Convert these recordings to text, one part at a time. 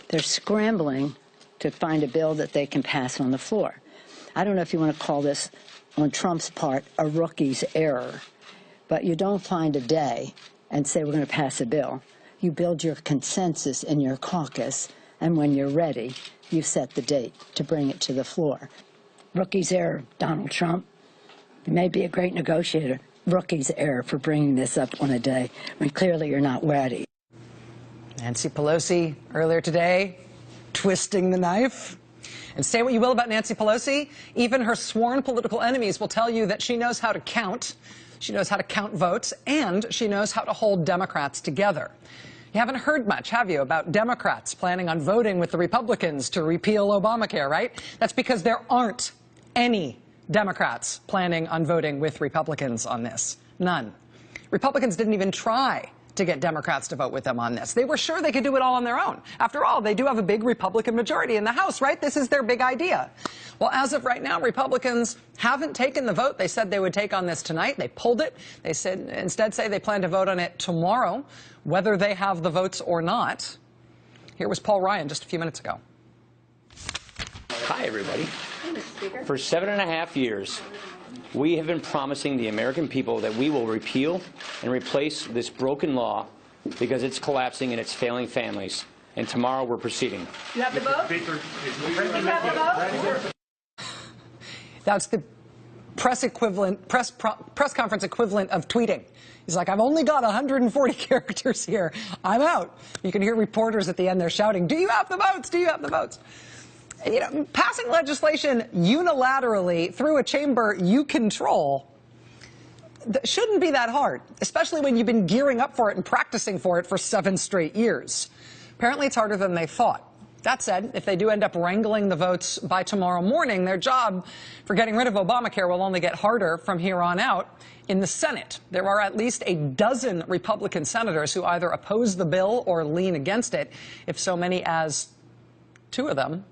They're scrambling to find a bill that they can pass on the floor. I don't know if you want to call this, on Trump's part, a rookie's error, but you don't find a day and say we're going to pass a bill. You build your consensus in your caucus, and when you're ready, you set the date to bring it to the floor. Rookie's error, Donald Trump. You may be a great negotiator. Rookie's error for bringing this up on a day when clearly you're not ready. Nancy Pelosi earlier today, twisting the knife. And say what you will about Nancy Pelosi, even her sworn political enemies will tell you that she knows how to count. She knows how to count votes, and she knows how to hold Democrats together. You haven't heard much, have you, about Democrats planning on voting with the Republicans to repeal Obamacare, right? That's because there aren't any Democrats planning on voting with Republicans on this. None. Republicans didn't even try to get Democrats to vote with them on this. They were sure they could do it all on their own. After all, they do have a big Republican majority in the House, right? This is their big idea. Well, as of right now, Republicans haven't taken the vote they said they would take on this tonight. They pulled it. They said instead say they plan to vote on it tomorrow, whether they have the votes or not. Here was Paul Ryan just a few minutes ago. Hi, everybody. For 7.5 years, we have been promising the American people that we will repeal and replace this broken law because it's collapsing and it's failing families. And tomorrow we're proceeding. You have the vote? You have the vote? That's the press conference equivalent of tweeting. He's like, I've only got 140 characters here. I'm out. You can hear reporters at the end there shouting, do you have the votes? Do you have the votes? You know, passing legislation unilaterally through a chamber you control shouldn't be that hard, especially when you've been gearing up for it and practicing for it for 7 straight years. Apparently, it's harder than they thought. That said, if they do end up wrangling the votes by tomorrow morning, their job for getting rid of Obamacare will only get harder from here on out. In the Senate, there are at least a dozen Republican senators who either oppose the bill or lean against it. If so many as 2 of them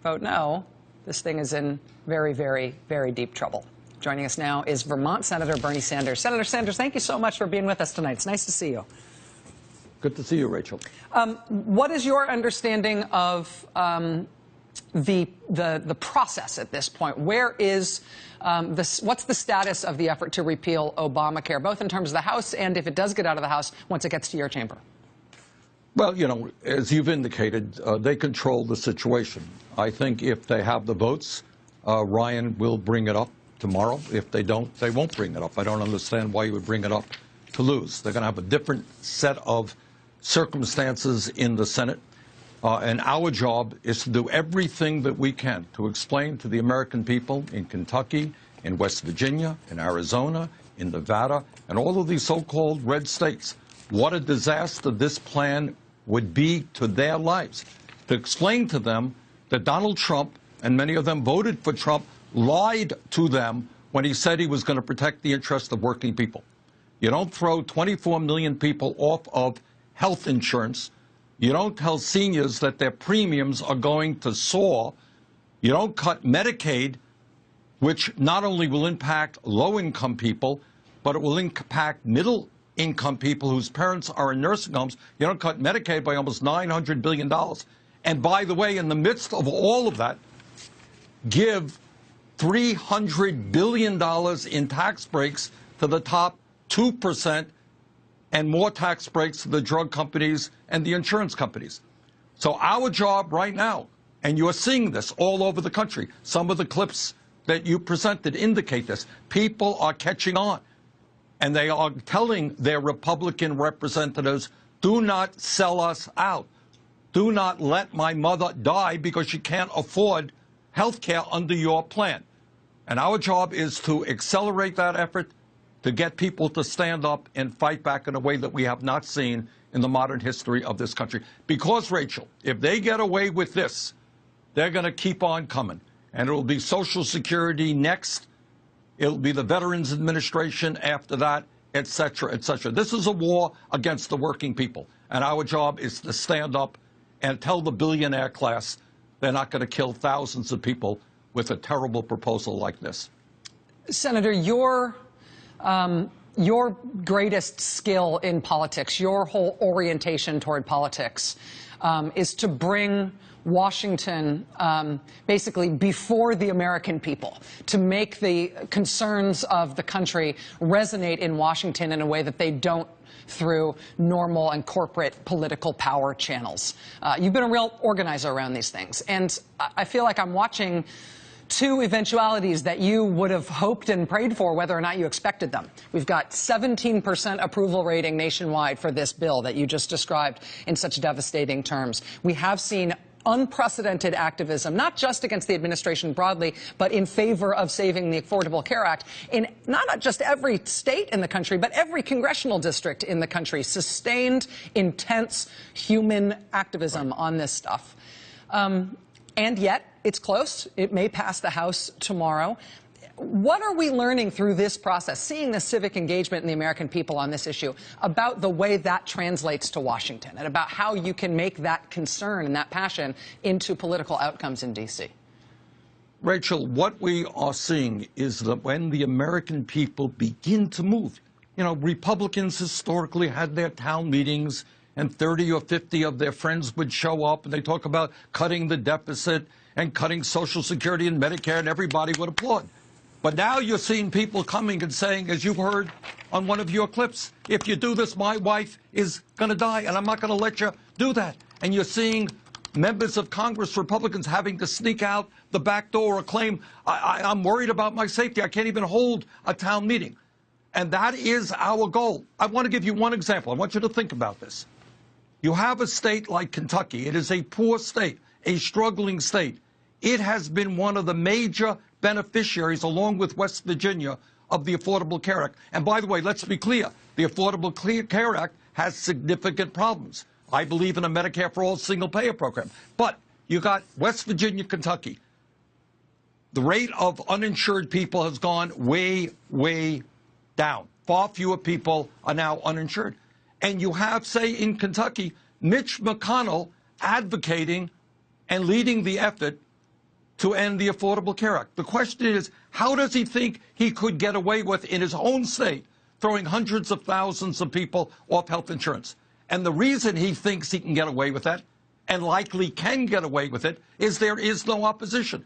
vote no, this thing is in very, very, very deep trouble. Joining us now is Vermont Senator Bernie Sanders. Senator Sanders, thank you so much for being with us tonight. It's nice to see you. Good to see you, Rachel. What is your understanding of the process at this point? Where is what's the status of the effort to repeal Obamacare, both in terms of the House and if it does get out of the House once it gets to your chamber? Well, you know, as you've indicated, they control the situation. I think if they have the votes, Ryan will bring it up tomorrow. If they don't, they won't bring it up. I don't understand why you would bring it up to lose. They're going to have a different set of circumstances in the Senate. And our job is to do everything that we can to explain to the American people in Kentucky, in West Virginia, in Arizona, in Nevada, and all of these so-called red states, what a disaster this plan would be to their lives. To explain to them that Donald Trump, and many of them voted for Trump, lied to them when he said he was going to protect the interests of working people. You don't throw 24 million people off of health insurance. You don't tell seniors that their premiums are going to soar. You don't cut Medicaid, which not only will impact low-income people, but it will impact middle-income people whose parents are in nursing homes. You don't cut Medicaid by almost $900 billion. And by the way, in the midst of all of that, give $300 billion in tax breaks to the top 2% and more tax breaks to the drug companies and the insurance companies. So our job right now, and you're seeing this all over the country, some of the clips that you presented indicate this, people are catching on. And they are telling their Republican representatives, do not sell us out. Do not let my mother die because she can't afford health care under your plan. And our job is to accelerate that effort, to get people to stand up and fight back in a way that we have not seen in the modern history of this country. Because, Rachel, if they get away with this, they're going to keep on coming. And it will be Social Security next. It'll be the Veterans Administration after that, et cetera, et cetera. This is a war against the working people. And our job is to stand up and tell the billionaire class they're not going to kill thousands of people with a terrible proposal like this. Senator, your your greatest skill in politics, your whole orientation toward politics, is to bring Washington basically before the American people, to make the concerns of the country resonate in Washington in a way that they don't through normal and corporate political power channels. You've been a real organizer around these things, and I feel like I'm watching two eventualities that you would have hoped and prayed for whether or not you expected them. We've got 17% approval rating nationwide for this bill that you just described in such devastating terms. We have seen unprecedented activism, not just against the administration broadly, but in favor of saving the Affordable Care Act in not just every state in the country, but every congressional district in the country. Sustained, intense human activism on this stuff. And yet, it's close. It may pass the House tomorrow. What are we learning through this process, seeing the civic engagement in the American people on this issue, about the way that translates to Washington and about how you can make that concern and that passion into political outcomes in D.C.? Rachel, what we are seeing is that when the American people begin to move, you know, Republicans historically had their town meetings and 30 or 50 of their friends would show up and they talk about cutting the deficit and cutting Social Security and Medicare, and everybody would applaud. But now you're seeing people coming and saying, as you've heard on one of your clips, if you do this, my wife is going to die, and I'm not going to let you do that. And you're seeing members of Congress, Republicans, having to sneak out the back door or claim, I'm worried about my safety. I can't even hold a town meeting. And that is our goal. I want to give you one example. I want you to think about this. You have a state like Kentucky. It is a poor state, a struggling state. It has been one of the major beneficiaries, along with West Virginia, of the Affordable Care Act. And by the way, let's be clear, the Affordable Care Act has significant problems. I believe in a Medicare for All single-payer program. But you got West Virginia, Kentucky. The rate of uninsured people has gone way, way down. Far fewer people are now uninsured. And you have, say, in Kentucky, Mitch McConnell advocating and leading the effort to end the Affordable Care Act. The question is, how does he think he could get away with, in his own state, throwing hundreds of thousands of people off health insurance? And the reason he thinks he can get away with that, and likely can get away with it, is there is no opposition.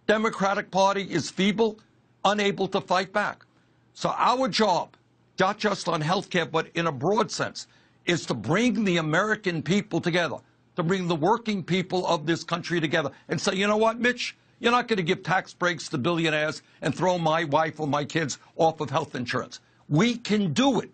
Democratic Party is feeble, unable to fight back. So our job, not just on health care, but in a broad sense, is to bring the American people together, to bring the working people of this country together and say, you know what, Mitch, you're not going to give tax breaks to billionaires and throw my wife or my kids off of health insurance. We can do it,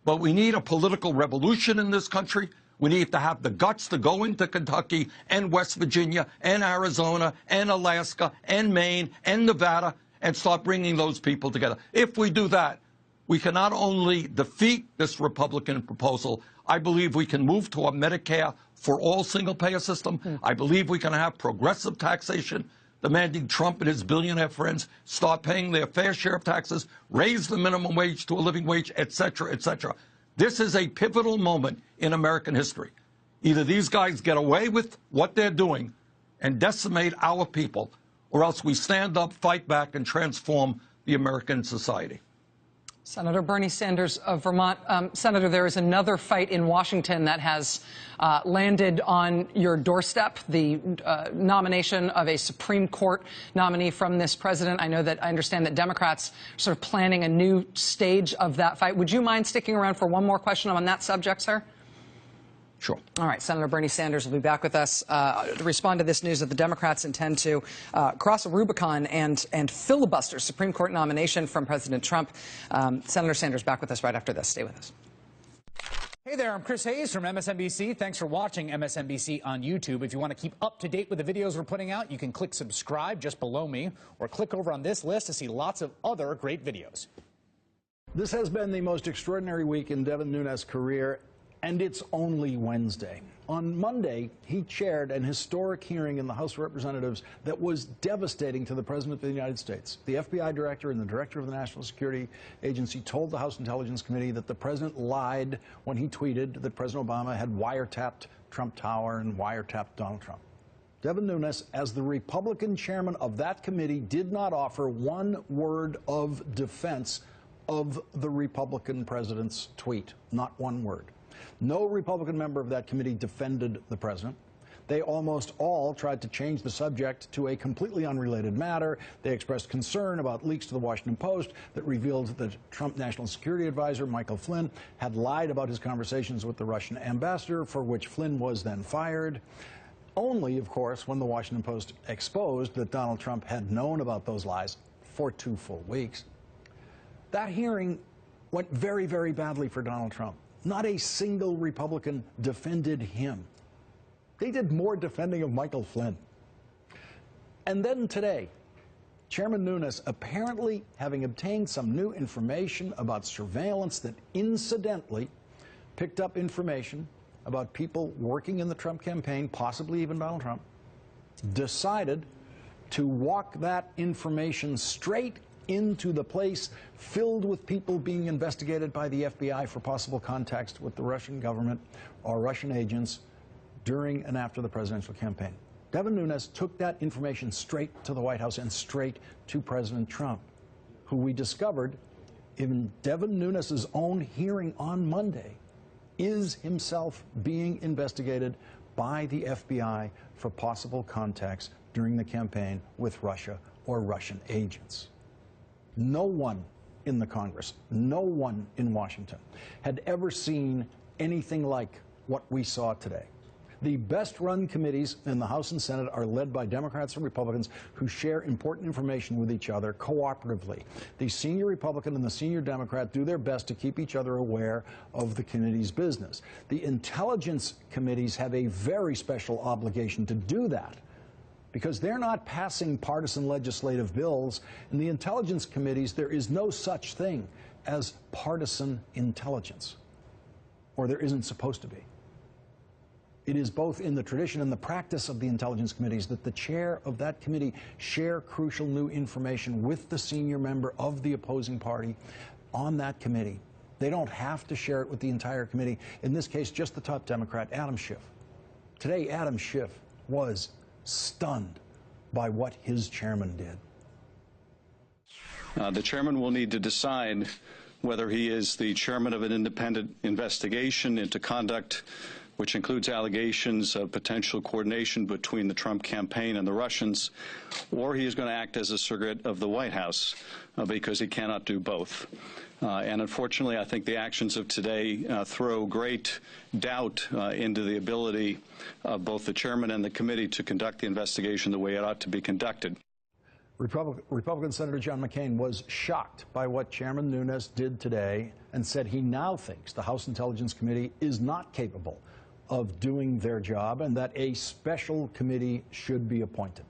but we need a political revolution in this country. We need to have the guts to go into Kentucky and West Virginia and Arizona and Alaska and Maine and Nevada and start bringing those people together. If we do that, we can not only defeat this Republican proposal, I believe we can move to a Medicare for all single-payer system. I believe we can have progressive taxation, demanding Trump and his billionaire friends start paying their fair share of taxes, raise the minimum wage to a living wage, et cetera, et cetera. This is a pivotal moment in American history. Either these guys get away with what they're doing and decimate our people, or else we stand up, fight back, and transform the American society. Senator Bernie Sanders of Vermont. Senator, there is another fight in Washington that has landed on your doorstep, the nomination of a Supreme Court nominee from this president. I understand that Democrats are sort of planning a new stage of that fight. Would you mind sticking around for one more question on that subject, sir? Sure. All right. Senator Bernie Sanders will be back with us to respond to this news that the Democrats intend to cross a Rubicon and filibuster Supreme Court nomination from President Trump. Senator Sanders back with us right after this. Stay with us. Hey there, I'm Chris Hayes from MSNBC. Thanks for watching MSNBC on YouTube. If you want to keep up to date with the videos we're putting out, you can click subscribe just below me or click over on this list to see lots of other great videos. This has been the most extraordinary week in Devin Nunes' career. And it's only Wednesday. On Monday, he chaired an historic hearing in the House of Representatives that was devastating to the President of the United States. The FBI director and the director of the National Security Agency told the House Intelligence Committee that the president lied when he tweeted that President Obama had wiretapped Trump Tower and wiretapped Donald Trump. Devin Nunes, as the Republican chairman of that committee, did not offer one word of defense of the Republican president's tweet, not one word. No Republican member of that committee defended the president. They almost all tried to change the subject to a completely unrelated matter. They expressed concern about leaks to the Washington Post that revealed that Trump National Security Advisor Michael Flynn had lied about his conversations with the Russian ambassador, for which Flynn was then fired. Only, of course, when the Washington Post exposed that Donald Trump had known about those lies for 2 full weeks. That hearing went very, very badly for Donald Trump. Not a single Republican defended him. They did more defending of Michael Flynn. And then today, Chairman Nunes, apparently having obtained some new information about surveillance that incidentally picked up information about people working in the Trump campaign, possibly even Donald Trump, decided to walk that information straight into the place filled with people being investigated by the FBI for possible contacts with the Russian government or Russian agents during and after the presidential campaign. Devin Nunes took that information straight to the White House and straight to President Trump, who we discovered in Devin Nunes' own hearing on Monday is himself being investigated by the FBI for possible contacts during the campaign with Russia or Russian agents. No one in the Congress, no one in Washington had ever seen anything like what we saw today. The best-run committees in the House and Senate are led by Democrats and Republicans who share important information with each other cooperatively. The senior Republican and the senior Democrat do their best to keep each other aware of the committee's business. The intelligence committees have a very special obligation to do that because they're not passing partisan legislative bills. In the intelligence committees, there is no such thing as partisan intelligence, or there isn't supposed to be. It is both in the tradition and the practice of the intelligence committees that the chair of that committee share crucial new information with the senior member of the opposing party on that committee. They don't have to share it with the entire committee. In this case, just the top Democrat, Adam Schiff. Today, Adam Schiff was stunned by what his chairman did. The chairman will need to decide whether he is the chairman of an independent investigation into conduct which includes allegations of potential coordination between the Trump campaign and the Russians, or he is going to act as a surrogate of the White House because he cannot do both. And unfortunately, I think the actions of today throw great doubt into the ability of both the chairman and the committee to conduct the investigation the way it ought to be conducted. Republican Senator John McCain was shocked by what Chairman Nunes did today and said he now thinks the House Intelligence Committee is not capable of doing their job and that a special committee should be appointed.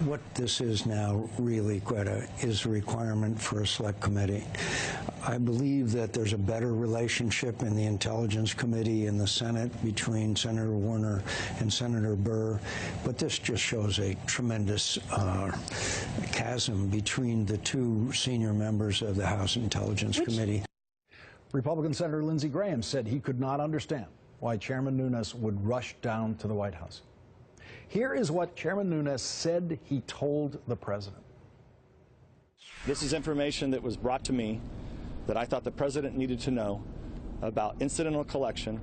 What this is now, really, Greta, is a requirement for a select committee. I believe that there's a better relationship in the Intelligence Committee in the Senate between Senator Warner and Senator Burr, but this just shows a tremendous chasm between the two senior members of the House Intelligence Committee. Republican Senator Lindsey Graham said he could not understand why Chairman Nunes would rush down to the White House. Here is what Chairman Nunes said he told the president. This is information that was brought to me that I thought the president needed to know about incidental collection,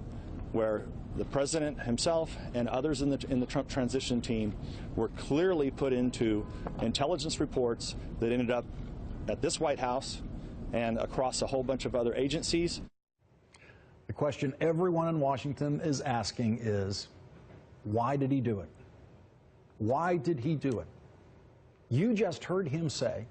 where the president himself and others in the Trump transition team were clearly put into intelligence reports that ended up at this White House and across a whole bunch of other agencies. The question everyone in Washington is asking is, why did he do it? Why did he do it? You just heard him say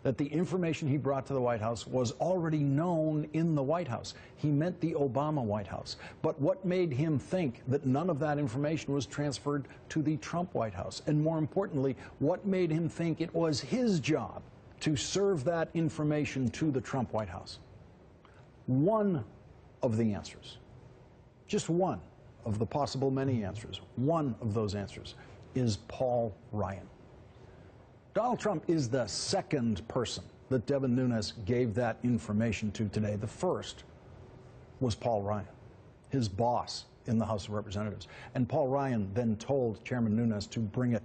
that the information he brought to the White House was already known in the White House. He meant the Obama White House. But what made him think that none of that information was transferred to the Trump White House? And more importantly, what made him think it was his job to serve that information to the Trump White House? One of the answers, just one of the possible many answers, one of those answers is Paul Ryan. Donald Trump is the second person that Devin Nunes gave that information to today. The first was Paul Ryan, his boss in the House of Representatives. And Paul Ryan then told Chairman Nunes to bring it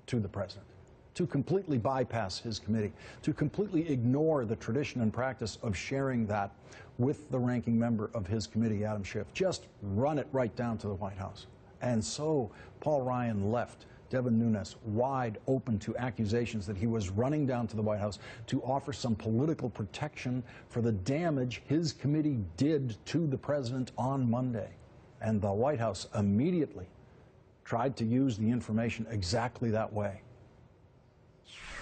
to the president. to completely bypass his committee, to completely ignore the tradition and practice of sharing that with the ranking member of his committee, Adam Schiff. Just run it right down to the White House. And so Paul Ryan left Devin Nunes wide open to accusations that he was running down to the White House to offer some political protection for the damage his committee did to the president on Monday. And the White House immediately tried to use the information exactly that way.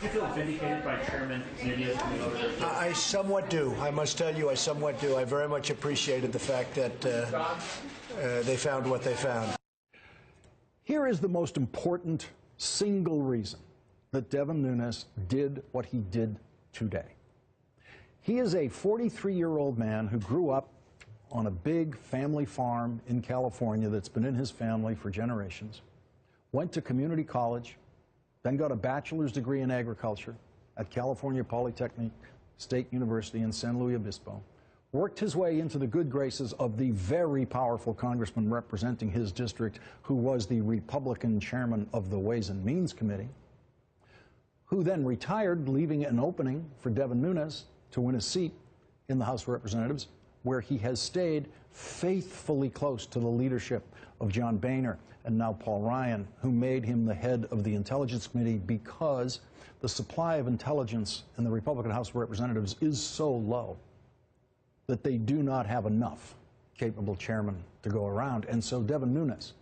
Do you feel vindicated by Chairman Zinia's coming over? I somewhat do. I must tell you, I somewhat do. I very much appreciated the fact that they found what they found. Here is the most important single reason that Devin Nunes did what he did today. He is a 43-year-old man who grew up on a big family farm in California that's been in his family for generations, went to community college, then got a bachelor's degree in agriculture at California Polytechnic State University in San Luis Obispo, worked his way into the good graces of the very powerful congressman representing his district, who was the Republican chairman of the Ways and Means Committee, who then retired, leaving an opening for Devin Nunes to win a seat in the House of Representatives, where he has stayed faithfully close to the leadership of John Boehner and now Paul Ryan, who made him the head of the Intelligence Committee because the supply of intelligence in the Republican House of Representatives is so low that they do not have enough capable chairmen to go around. And so Devin Nunes,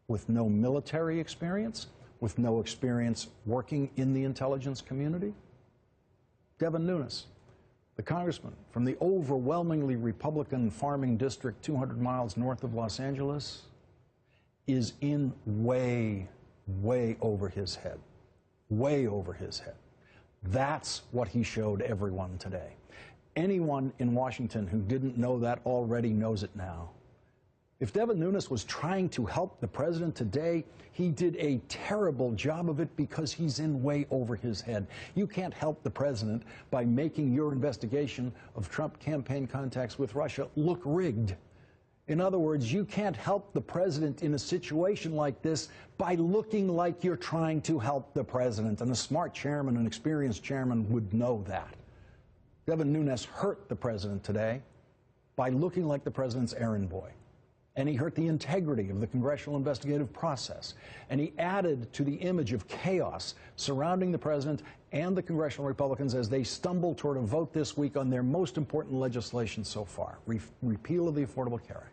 with no military experience, with no experience working in the intelligence community, Devin Nunes, the congressman from the overwhelmingly Republican farming district 200 miles north of Los Angeles, is in way over his head. Way over his head. That's what he showed everyone today. Anyone in Washington who didn't know that already knows it now. If Devin Nunes was trying to help the president today, he did a terrible job of it because he's in way over his head. You can't help the president by making your investigation of Trump campaign contacts with Russia look rigged. In other words, you can't help the president in a situation like this by looking like you're trying to help the president. And a smart chairman, an experienced chairman, would know that. Devin Nunes hurt the president today by looking like the president's errand boy. And he hurt the integrity of the congressional investigative process. And he added to the image of chaos surrounding the president and the congressional Republicans as they stumble toward a vote this week on their most important legislation so far, repeal of the Affordable Care Act.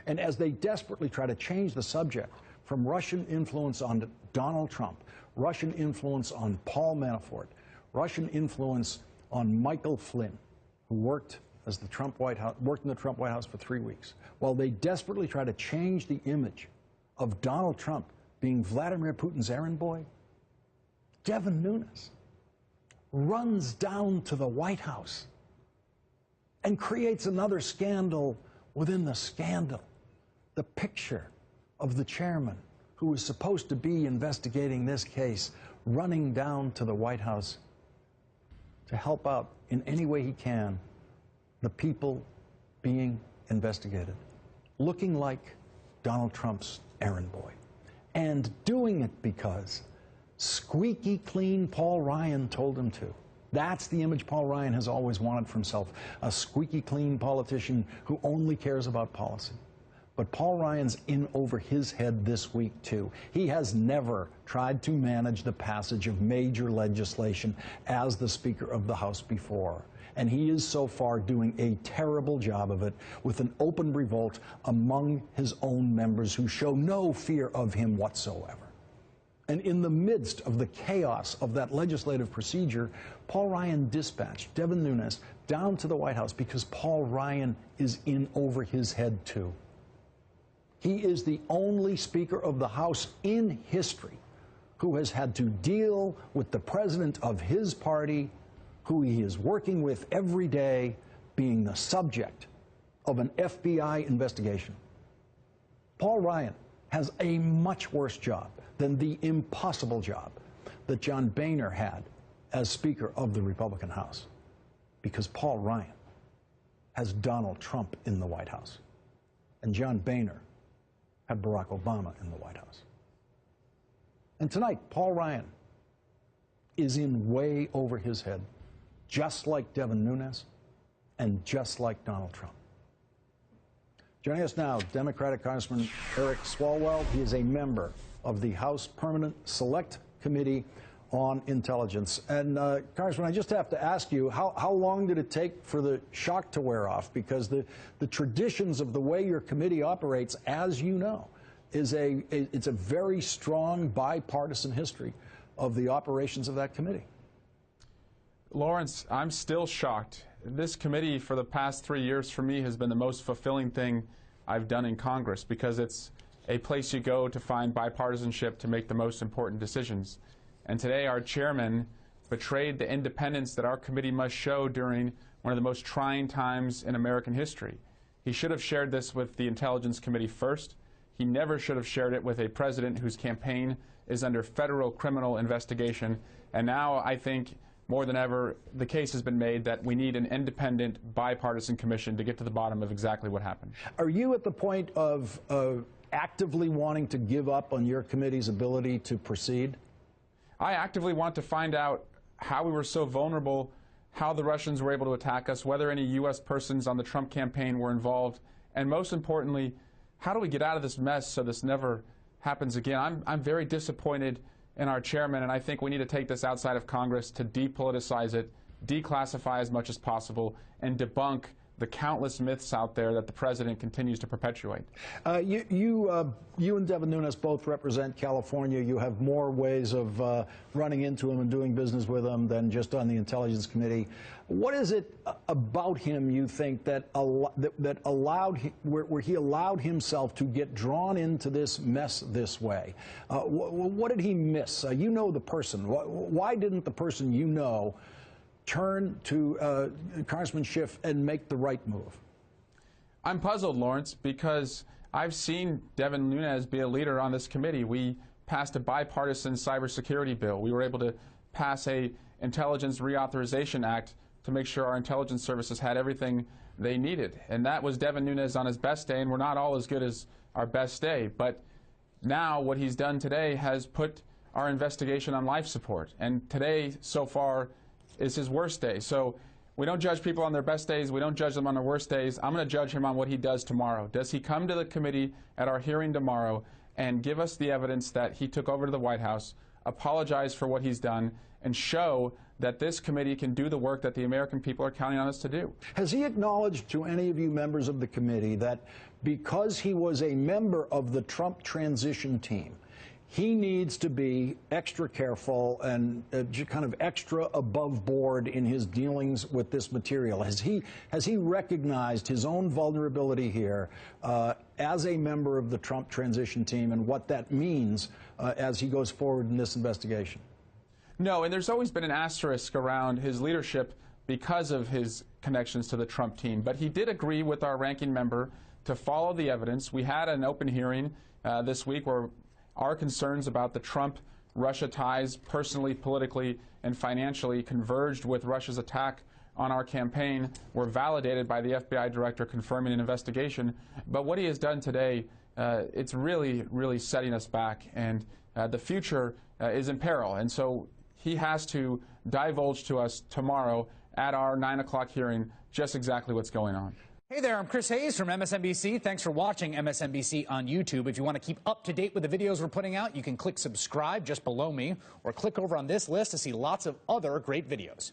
And as they desperately try to change the subject from Russian influence on Donald Trump, Russian influence on Paul Manafort, Russian influence on Michael Flynn, who worked in the Trump White House for 3 weeks, while they desperately try to change the image of Donald Trump being Vladimir Putin's errand boy, Devin Nunes runs down to the White House and creates another scandal within the scandal. The picture of the chairman who was supposed to be investigating this case running down to the White House to help out in any way he can the people being investigated, looking like Donald Trump's errand boy, and doing it because squeaky clean Paul Ryan told him to. That's the image Paul Ryan has always wanted for himself, a squeaky clean politician who only cares about policy. But Paul Ryan's in over his head this week, too. He has never tried to manage the passage of major legislation as the Speaker of the House before. And he is so far doing a terrible job of it, with an open revolt among his own members who show no fear of him whatsoever. And in the midst of the chaos of that legislative procedure, Paul Ryan dispatched Devin Nunes down to the White House because Paul Ryan is in over his head, too. He is the only Speaker of the House in history who has had to deal with the president of his party, who he is working with every day, being the subject of an FBI investigation. Paul Ryan has a much worse job than the impossible job that John Boehner had as Speaker of the Republican House, because Paul Ryan has Donald Trump in the White House, and John Boehner had Barack Obama in the White House. And tonight, Paul Ryan is in way over his head, just like Devin Nunes and just like Donald Trump. Joining us now, Democratic Congressman Eric Swalwell. He is a member of the House Permanent Select Committee on Intelligence. And Congressman, I just have to ask you, how long did it take for the shock to wear off? Because the traditions of the way your committee operates, as you know, it's a very strong bipartisan history of the operations of that committee. Lawrence, I'm still shocked. This committee for the past 3 years for me has been the most fulfilling thing I've done in Congress, because it's a place you go to find bipartisanship to make the most important decisions. And today our chairman betrayed the independence that our committee must show during one of the most trying times in American history. He should have shared this with the Intelligence Committee first. He never should have shared it with a president whose campaign is under federal criminal investigation. And now I think more than ever, the case has been made that we need an independent, bipartisan commission to get to the bottom of exactly what happened. Are you at the point of actively wanting to give up on your committee's ability to proceed? I actively want to find out how we were so vulnerable, how the Russians were able to attack us, whether any U.S. persons on the Trump campaign were involved, and most importantly, how do we get out of this mess so this never happens again? I'm very disappointed in our chairman, and I think we need to take this outside of Congress to depoliticize it, declassify as much as possible, and debunk the countless myths out there that the president continues to perpetuate. You and Devin Nunes both represent California. You have more ways of running into him and doing business with him than just on the Intelligence Committee. What is it about him, you think, that allowed where he allowed himself to get drawn into this mess this way? What did he miss? You know the person. Why didn't the person you know turn to Congressman Schiff and make the right move? I'm puzzled, Lawrence, because I've seen Devin Nunes be a leader on this committee. We passed a bipartisan cybersecurity bill. We were able to pass a Intelligence Reauthorization Act to make sure our intelligence services had everything they needed. And that was Devin Nunes on his best day, and we're not all as good as our best day. But now what he's done today has put our investigation on life support. And today, so far, is his worst day. So we don't judge people on their best days. We don't judge them on their worst days. I'm going to judge him on what he does tomorrow. Does he come to the committee at our hearing tomorrow and give us the evidence that he took over to the White House, apologize for what he's done, and show that this committee can do the work that the American people are counting on us to do? Has he acknowledged to any of you members of the committee that because he was a member of the Trump transition team, he needs to be extra careful and kind of extra above board in his dealings with this material? Has he recognized his own vulnerability here as a member of the Trump transition team and what that means as he goes forward in this investigation? No, and there's always been an asterisk around his leadership because of his connections to the Trump team. But he did agree with our ranking member to follow the evidence. We had an open hearing this week where our concerns about the Trump-Russia ties personally, politically, and financially converged with Russia's attack on our campaign were validated by the FBI director confirming an investigation. But what he has done today, it's really, really setting us back, and the future is in peril. And so he has to divulge to us tomorrow at our 9 o'clock hearing just exactly what's going on. Hey there, I'm Chris Hayes from MSNBC. Thanks for watching MSNBC on YouTube. If you want to keep up to date with the videos we're putting out, you can click subscribe just below me, or click over on this list to see lots of other great videos.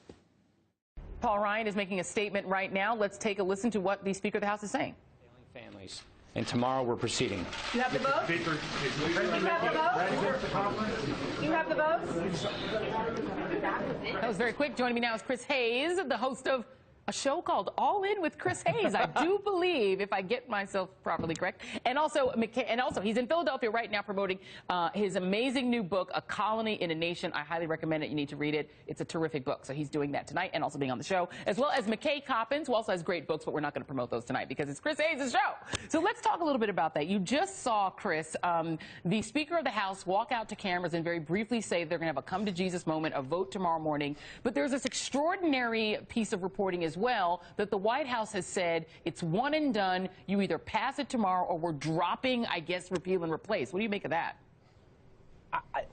Paul Ryan is making a statement right now. Let's take a listen to what the Speaker of the House is saying. Families. And tomorrow we're proceeding. You have the vote? You have the votes? That was very quick. Joining me now is Chris Hayes, the host of a show called All In with Chris Hayes, I do believe, if I get myself properly correct. And also he's in Philadelphia right now promoting his amazing new book, A Colony in a Nation. I highly recommend it. You need to read it. It's a terrific book. So he's doing that tonight and also being on the show, as well as McKay Coppins, who also has great books, but we're not going to promote those tonight because it's Chris Hayes' show. So let's talk a little bit about that. You just saw, Chris, the Speaker of the House walk out to cameras and very briefly say they're going to have a come to Jesus moment, a vote tomorrow morning. But there's this extraordinary piece of reporting as well that the White House has said it's one and done. You either pass it tomorrow or we're dropping, I guess, repeal and replace. What do you make of that?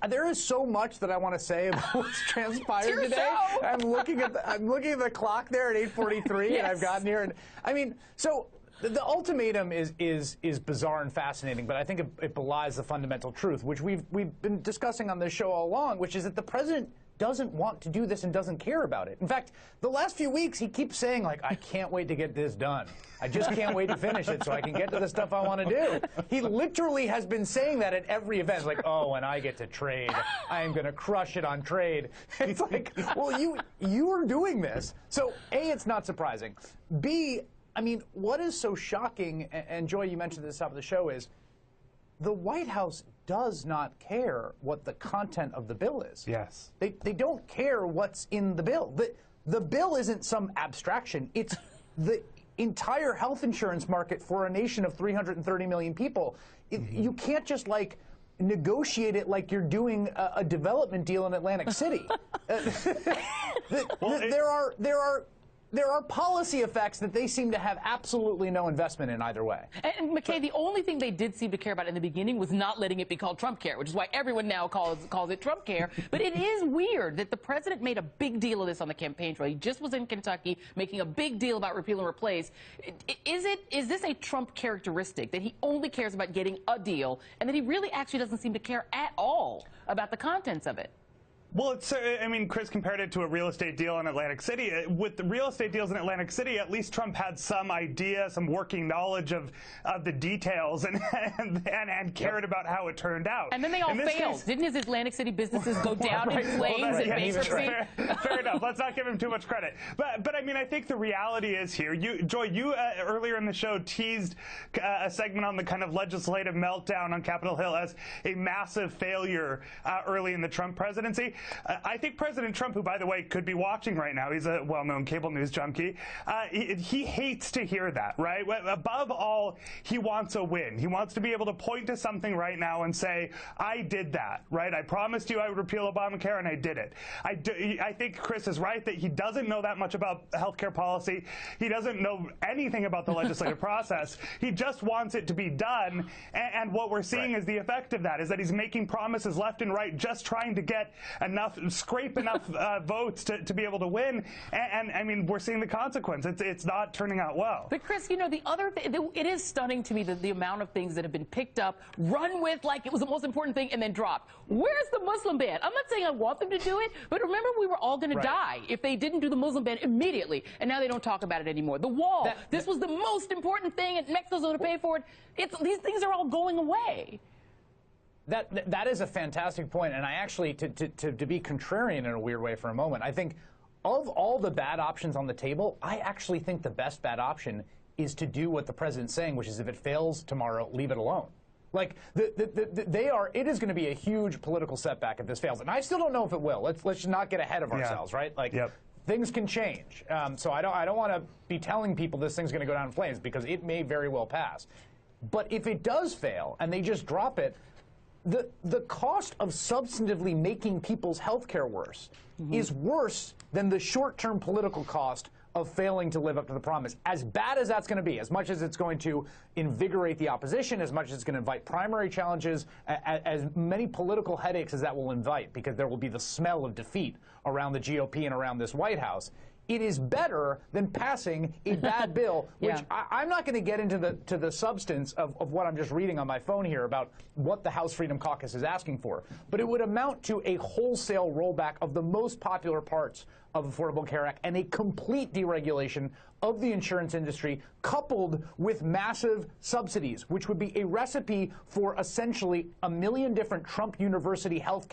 there is so much that I want to say about what's transpired today. I'm looking at the clock there at 8:43, yes. And I've gotten here, and I mean, so the ultimatum is bizarre and fascinating, but I think it belies the fundamental truth, which we've been discussing on this show all along, which is that the president doesn't want to do this and doesn't care about it. In fact, the last few weeks, he keeps saying, like, I can't wait to get this done. I just can't wait to finish it so I can get to the stuff I want to do. He literally has been saying that at every event. Like, oh, when I get to trade, I am going to crush it on trade. It's like, well, you are doing this. So, A, it's not surprising. B, I mean, what is so shocking, and Joy, you mentioned at the top of the show, is the White House does not care what the content of the bill is. Yes. They don't care what's in the bill. The bill isn't some abstraction. It's the entire health insurance market for a nation of 330 million people. You can't just, like, negotiate it like you're doing a development deal in Atlantic City. There are policy effects that they seem to have absolutely no investment in either way. And McKay, the only thing they did seem to care about in the beginning was not letting it be called Trump Care, which is why everyone now calls it Trump Care. But it is weird that the president made a big deal of this on the campaign trail. He just was in Kentucky making a big deal about repeal and replace. Is this a Trump characteristic, that he only cares about getting a deal and that he really actually doesn't seem to care at all about the contents of it? Well, I mean, Chris compared it to a real estate deal in Atlantic City. With the real estate deals in Atlantic City, at least Trump had some idea, some working knowledge of the details and cared about how it turned out. And then they all failed. Didn't his Atlantic City businesses go down in flames and bankruptcy? Fair enough. Let's not give him too much credit. But I mean, I think the reality is here. Joy, you earlier in the show teased a segment on the kind of legislative meltdown on Capitol Hill as a massive failure early in the Trump presidency. I think President Trump, who, by the way, could be watching right now, he's a well-known cable news junkie, he hates to hear that, right? Above all, he wants a win. He wants to be able to point to something right now and say, I did that, right? I promised you I would repeal Obamacare, and I did it. I think Chris is right that he doesn't know that much about healthcare policy. He doesn't know anything about the legislative process. He just wants it to be done, and what we're seeing is the effect of that, is that he's making promises left and right, just trying to get scrape enough votes to be able to win, and I mean, we're seeing the consequence. It's not turning out well. But Chris, you know, the other thing, it is stunning to me the amount of things that have been picked up, run with like it was the most important thing, and then dropped. Where's the Muslim ban? I'm not saying I want them to do it, but remember, we were all going to die if they didn't do the Muslim ban immediately, and now they don't talk about it anymore. The wall, this was the most important thing, and Mexico's going to pay for it. These things are all going away. That is a fantastic point, and I actually, to be contrarian in a weird way for a moment, I think of all the bad options on the table, I actually think the best bad option is to do what the president's saying, which is if it fails tomorrow, leave it alone. Like, it is going to be a huge political setback if this fails, and I still don't know if it will. Let's just not get ahead of ourselves, right? Like, things can change. So I don't want to be telling people this thing's going to go down in flames, because it may very well pass. But if it does fail and they just drop it, the cost of substantively making people's health care worse is worse than the short-term political cost of failing to live up to the promise. As bad as that's going to be, as much as it's going to invigorate the opposition, as much as it's going to invite primary challenges, as many political headaches as that will invite, because there will be the smell of defeat around the GOP and around this White House, it is better than passing a bad bill, which I'm not going to get into the substance of what I'm just reading on my phone here about what the House Freedom Caucus is asking for. But it would amount to a wholesale rollback of the most popular parts of the Affordable Care Act and a complete deregulation of the insurance industry, coupled with massive subsidies, which would be a recipe for essentially 1 million different Trump University health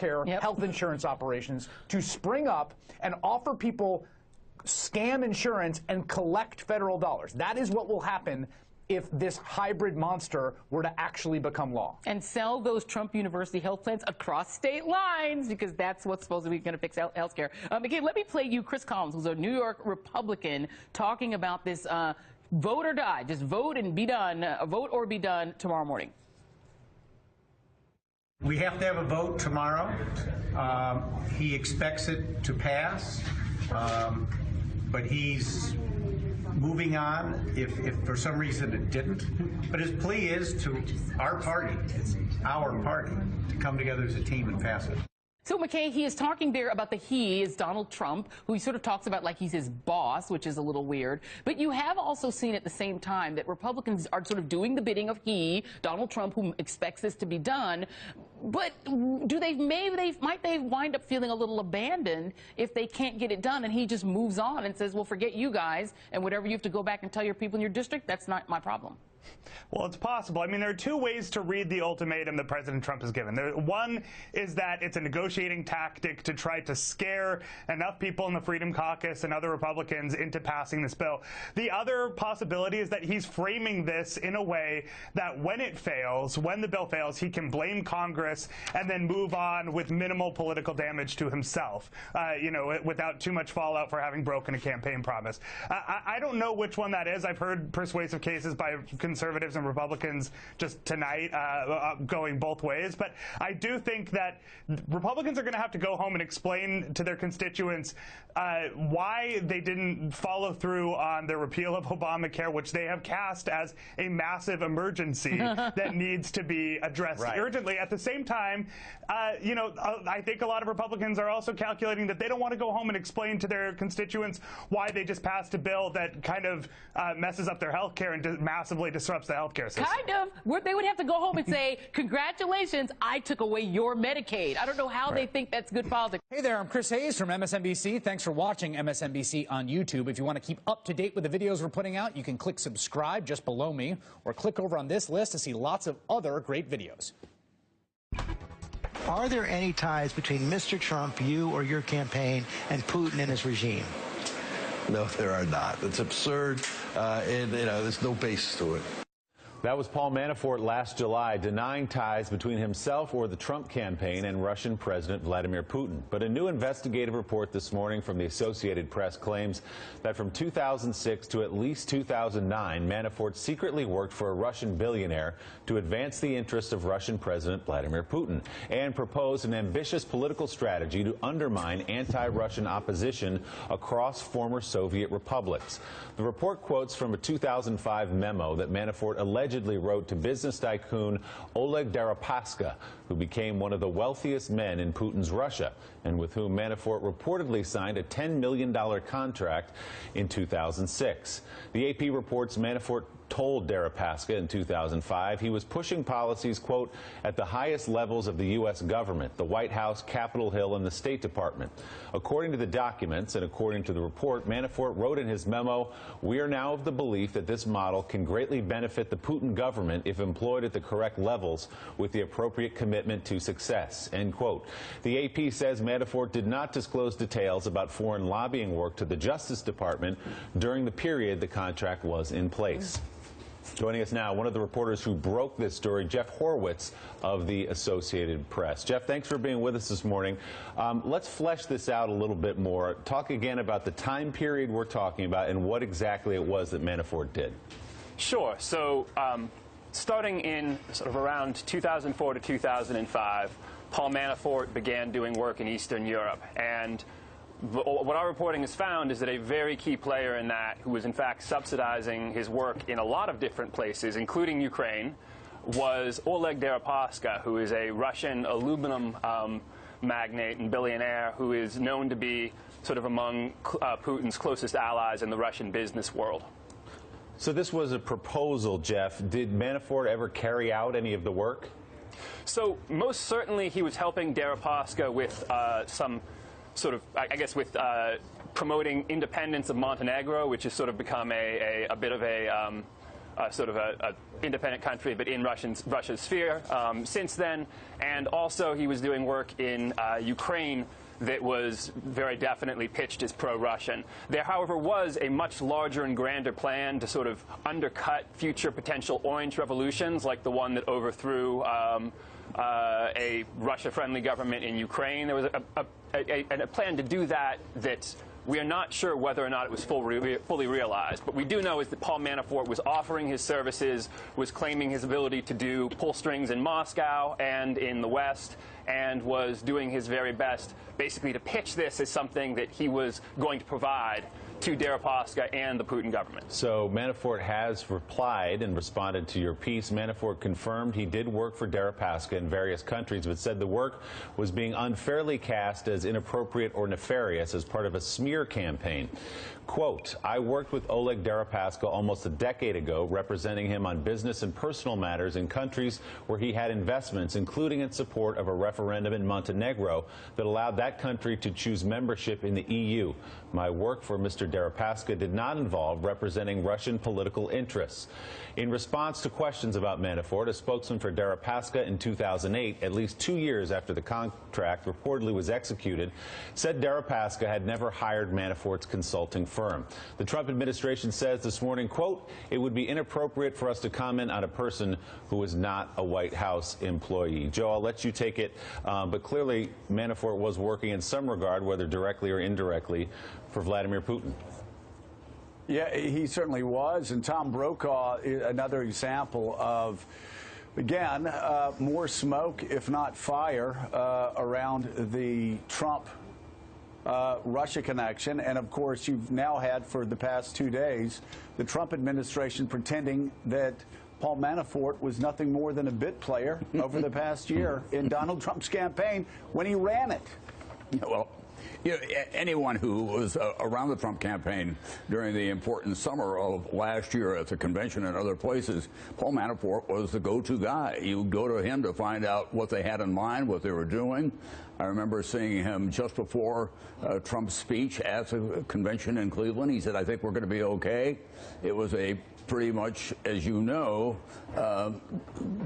insurance operations to spring up and offer people scam insurance and collect federal dollars. That is what will happen if this hybrid monster were to actually become law. And sell those Trump University health plans across state lines, because that's what's supposed to be going to fix health care. Again, let me play you Chris Collins, who's a New York Republican, talking about this vote or die. Just vote and be done. Vote or be done tomorrow morning. We have to have a vote tomorrow. He expects it to pass. But he's moving on if for some reason it didn't. But his plea is to our party our party to come together as a team and pass it. So, McKay, he is talking there about the he is Donald Trump, who he sort of talks about like he's his boss, which is a little weird. But you have also seen at the same time that Republicans are sort of doing the bidding of he, Donald Trump, who expects this to be done. But might they wind up feeling a little abandoned if they can't get it done and he just moves on and says, well, forget you guys, and whatever you have to go back and tell your people in your district, that's not my problem. Well, it's possible. I mean, there are two ways to read the ultimatum that President Trump has given. One is that it's a negotiating tactic to try to scare enough people in the Freedom Caucus and other Republicans into passing this bill. The other possibility is that he's framing this in a way that when it fails, when the bill fails, he can blame Congress and then move on with minimal political damage to himself, without too much fallout for having broken a campaign promise. I don't know which one that is. I've heard persuasive cases by conservatives and Republicans just tonight going both ways. But I do think that Republicans are going to have to go home and explain to their constituents why they didn't follow through on the repeal of Obamacare, which they have cast as a massive emergency that needs to be addressed urgently. At the same time, I think a lot of Republicans are also calculating that they don't want to go home and explain to their constituents why they just passed a bill that kind of messes up their health care and massively disrupts the healthcare system. Kind of. They would have to go home and say, congratulations, I took away your Medicaid. I don't know how they think that's good politics. Hey there, I'm Chris Hayes from MSNBC. Thanks for watching MSNBC on YouTube. If you want to keep up to date with the videos we're putting out, you can click subscribe just below me or click over on this list to see lots of other great videos. Are there any ties between Mr. Trump, you or your campaign, and Putin and his regime? No, there are not. It's absurd, and there's no basis to it. That was Paul Manafort last July, denying ties between himself or the Trump campaign and Russian President Vladimir Putin. But a new investigative report this morning from the Associated Press claims that from 2006 to at least 2009, Manafort secretly worked for a Russian billionaire to advance the interests of Russian President Vladimir Putin and proposed an ambitious political strategy to undermine anti-Russian opposition across former Soviet republics. The report quotes from a 2005 memo that Manafort allegedly wrote to business tycoon Oleg Deripaska, who became one of the wealthiest men in Putin's Russia, and with whom Manafort reportedly signed a $10 million contract in 2006. The AP reports Manafort told Deripaska in 2005 he was pushing policies, quote, at the highest levels of the U.S. government, the White House, Capitol Hill, and the State Department. According to the documents and according to the report, Manafort wrote in his memo, "We are now of the belief that this model can greatly benefit the Putin government if employed at the correct levels with the appropriate commitment to success," end quote. The AP says Manafort did not disclose details about foreign lobbying work to the Justice Department during the period the contract was in place. Joining us now, one of the reporters who broke this story, Jeff Horwitz of the Associated Press. Jeff, thanks for being with us this morning. Let's flesh this out a little bit more. Talk again about the time period we're talking about and what exactly it was that Manafort did. Sure. So starting in sort of around 2004 to 2005, Paul Manafort began doing work in Eastern Europe. And what our reporting has found is that a very key player in that, who was in fact subsidizing his work in a lot of different places, including Ukraine, was Oleg Deripaska, who is a Russian aluminum magnate and billionaire who is known to be sort of among Putin's closest allies in the Russian business world. So this was a proposal, Jeff. Did Manafort ever carry out any of the work? So most certainly he was helping Deripaska with some sort of, I guess, with promoting independence of Montenegro, which has sort of become a bit of a sort of a independent country, but in Russia's sphere since then. And also he was doing work in Ukraine that was very definitely pitched as pro-Russian. There, however, was a much larger and grander plan to sort of undercut future potential orange revolutions, like the one that overthrew a Russia-friendly government in Ukraine. There was a plan to do that we are not sure whether or not it was fully realized. But we do know is that Paul Manafort was offering his services, was claiming his ability to pull strings in Moscow and in the West, and was doing his very best basically to pitch this as something that he was going to provide to Deripaska and the Putin government. So Manafort has replied and responded to your piece. Manafort confirmed he did work for Deripaska in various countries, but said the work was being unfairly cast as inappropriate or nefarious as part of a smear campaign. Quote, I worked with Oleg Deripaska almost a decade ago, representing him on business and personal matters in countries where he had investments, including in support of a referendum in Montenegro that allowed that country to choose membership in the EU. My work for Mr. Deripaska did not involve representing Russian political interests. In response to questions about Manafort, a spokesman for Deripaska in 2008, at least 2 years after the contract reportedly was executed, said Deripaska had never hired Manafort's consulting firm. The Trump administration says this morning, quote, it would be inappropriate for us to comment on a person who is not a White House employee. Joe, I'll let you take it, but clearly Manafort was working in some regard, whether directly or indirectly, for Vladimir Putin. Yeah, he certainly was. And Tom Brokaw, another example of, again, more smoke, if not fire, around the Trump Russia connection. And of course, you've now had for the past 2 days the Trump administration pretending that Paul Manafort was nothing more than a bit player over the past year in Donald Trump's campaign when he ran it. Well, you know, anyone who was around the Trump campaign during the important summer of last year at the convention and other places, Paul Manafort was the go-to guy. You go to him to find out what they had in mind, what they were doing. I remember seeing him just before Trump's speech at the convention in Cleveland. He said, I think we're going to be okay. It was a pretty much, as you know,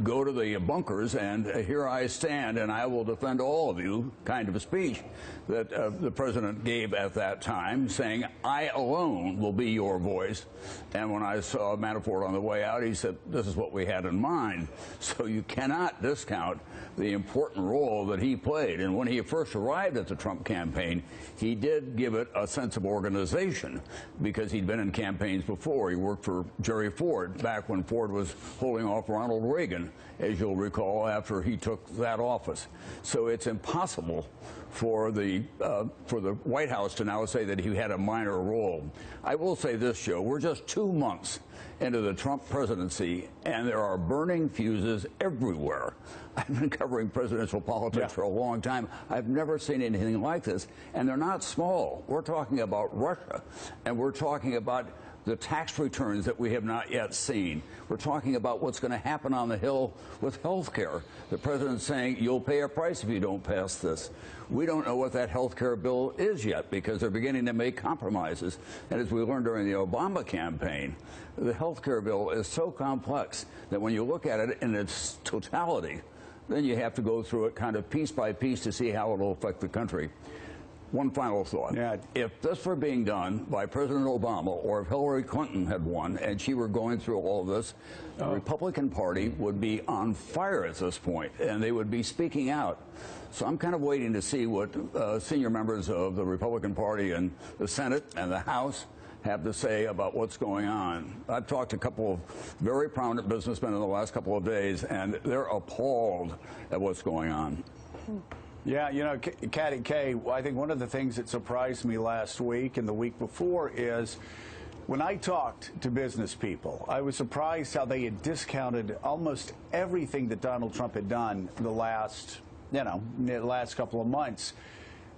go to the bunkers and here I stand and I will defend all of you kind of a speech that the president gave at that time, saying, I alone will be your voice. And when I saw Manafort on the way out, he said, this is what we had in mind. So you cannot discount the important role that he played. And when he first arrived at the Trump campaign, he did give it a sense of organization because he'd been in campaigns before. He worked for Jerry Ford back when Ford was holding off Ronald Reagan, as you'll recall, after he took that office. So it's impossible for the White House to now say that he had a minor role. I will say this, Joe, we're just 2 months into the Trump presidency, and there are burning fuses everywhere. I've been covering presidential politics for a long time. I've never seen anything like this, and they're not small. We're talking about Russia, and we're talking about the tax returns that we have not yet seen. We're talking about what's going to happen on the Hill with health care. The president's saying you'll pay a price if you don't pass this. We don't know what that health care bill is yet because they're beginning to make compromises. And as we learned during the Obama campaign, the health care bill is so complex that when you look at it in its totality, then you have to go through it kind of piece by piece to see how it will affect the country. One final thought. Yeah. If this were being done by President Obama or if Hillary Clinton had won and she were going through all of this, the Republican Party would be on fire at this point, and they would be speaking out. So I'm kind of waiting to see what senior members of the Republican Party in the Senate and the House have to say about what's going on. I've talked to a couple of very prominent businessmen in the last couple of days, and they're appalled at what's going on. Yeah, you know, Katty Kay, I think one of the things that surprised me last week and the week before is when I talked to business people, I was surprised how they had discounted almost everything that Donald Trump had done the last, the last couple of months.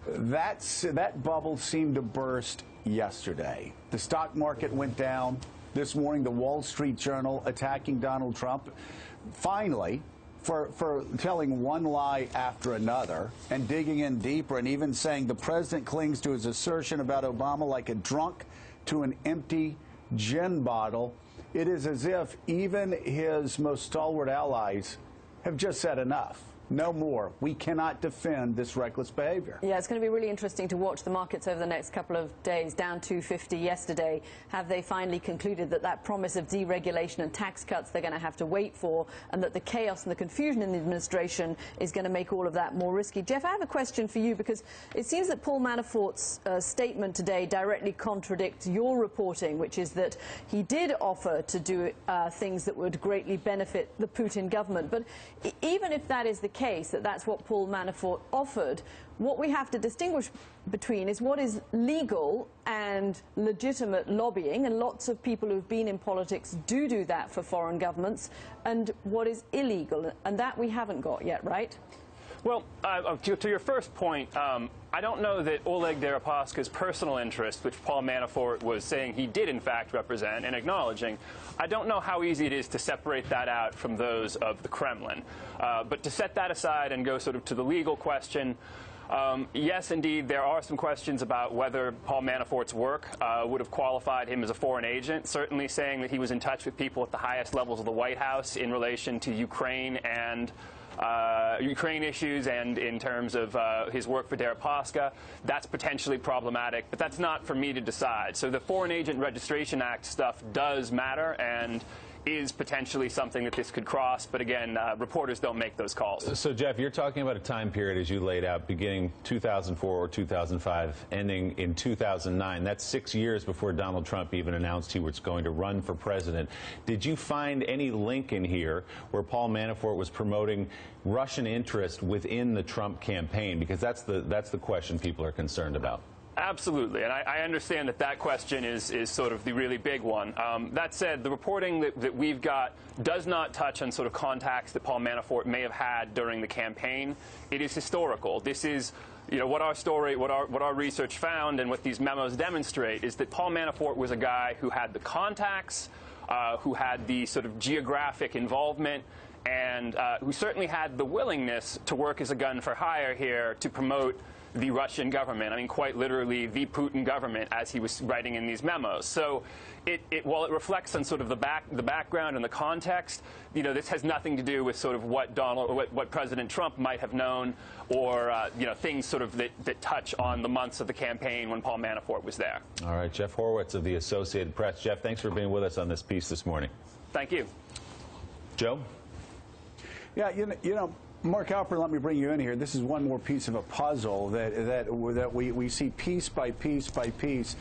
That bubble seemed to burst yesterday. The stock market went down. This morning, the Wall Street Journal attacking Donald Trump. Finally, for telling one lie after another and digging in deeper and even saying the president clings to his assertion about Obama like a drunk to an empty gin bottle. It is as if even his most stalwart allies have just said enough. No more. We cannot defend this reckless behavior. Yeah, it's going to be really interesting to watch the markets over the next couple of days. Down 250 yesterday. Have they finally concluded that that promise of deregulation and tax cuts they're going to have to wait for, and that the chaos and the confusion in the administration is going to make all of that more risky? Jeff, I have a question for you, because it seems that Paul Manafort's statement today directly contradicts your reporting, which is that he did offer to do things that would greatly benefit the Putin government. But even if that is the case, case that that's what Paul Manafort offered. What we have to distinguish between is what is legal and legitimate lobbying, and lots of people who've been in politics do that for foreign governments, and what is illegal, and that we haven't got yet, right? Well, to your first point, I don't know that Oleg Deripaska's personal interest, which Paul Manafort was saying he did in fact represent and acknowledging, I don't know how easy it is to separate that out from those of the Kremlin. But to set that aside and go sort of to the legal question, yes, indeed, there are some questions about whether Paul Manafort's work would have qualified him as a foreign agent, certainly saying that he was in touch with people at the highest levels of the White House in relation to Ukraine and Ukraine issues, and in terms of his work for Deripaska. That's potentially problematic, but that's not for me to decide. So the Foreign Agent Registration Act stuff does matter and is potentially something that this could cross, but again, reporters don't make those calls. So, Jeff, you're talking about a time period, as you laid out, beginning 2004 or 2005, ending in 2009. That's 6 years before Donald Trump even announced he was going to run for president. Did you find any link in here where Paul Manafort was promoting Russian interest within the Trump campaign? Because that's the question people are concerned about. Absolutely, and I understand that that question is sort of the really big one. That said, the reporting that we've got does not touch on sort of contacts that Paul Manafort may have had during the campaign. It is historical. This is, you know, what our story, what our research found, and what these memos demonstrate is that Paul Manafort was a guy who had the contacts, who had the sort of geographic involvement, and who certainly had the willingness to work as a gun for hire here to promote the Russian government. I mean, quite literally, the Putin government, as he was writing in these memos. So, while it reflects on sort of the background and the context, you know, this has nothing to do with sort of what what President Trump might have known, or you know, things sort of that touch on the months of the campaign when Paul Manafort was there. All right, Jeff Horowitz of the Associated Press. Jeff, thanks for being with us on this piece this morning. Thank you. Joe? Yeah, you know, Mark Alper, let me bring you in here. This is one more piece of a puzzle that we see piece by piece by piece,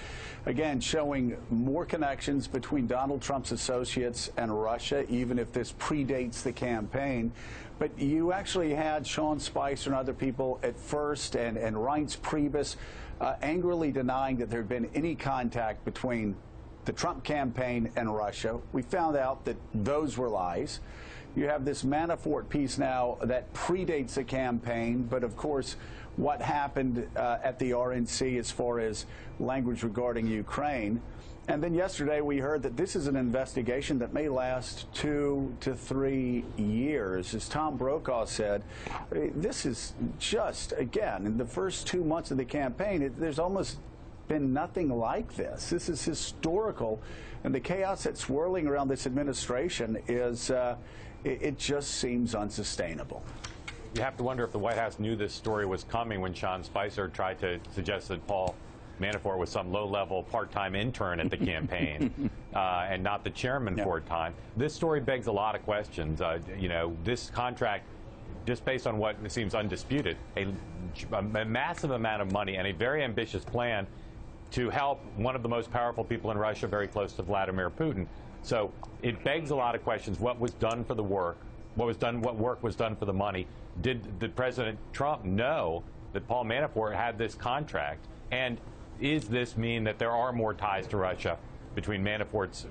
again, showing more connections between Donald Trump's associates and Russia, even if this predates the campaign. But you actually had Sean Spicer and other people at first, and Reince Priebus angrily denying that there had been any contact between the Trump campaign and Russia. We found out that those were lies. You have this Manafort piece now that predates the campaign, but of course, what happened at the RNC as far as language regarding Ukraine. And then yesterday we heard that this is an investigation that may last 2 to 3 years. As Tom Brokaw said, this is just, again, in the first 2 months of the campaign, there's almost been nothing like this. This is historical, and the chaos that's swirling around this administration is it just seems unsustainable. You have to wonder if the White House knew this story was coming when Sean Spicer tried to suggest that Paul Manafort was some low-level part-time intern at the campaign and not the chairman for a time. This story begs a lot of questions. You know, this contract, just based on what seems undisputed, a massive amount of money and a very ambitious plan to help one of the most powerful people in Russia, very close to Vladimir Putin. So it begs a lot of questions. What was done for the work? What work was done for the money? Did President Trump know that Paul Manafort had this contract? And does this mean that there are more ties to Russia between Manafort's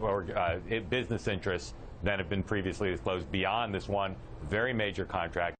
business interests than have been previously disclosed beyond this one very major contract?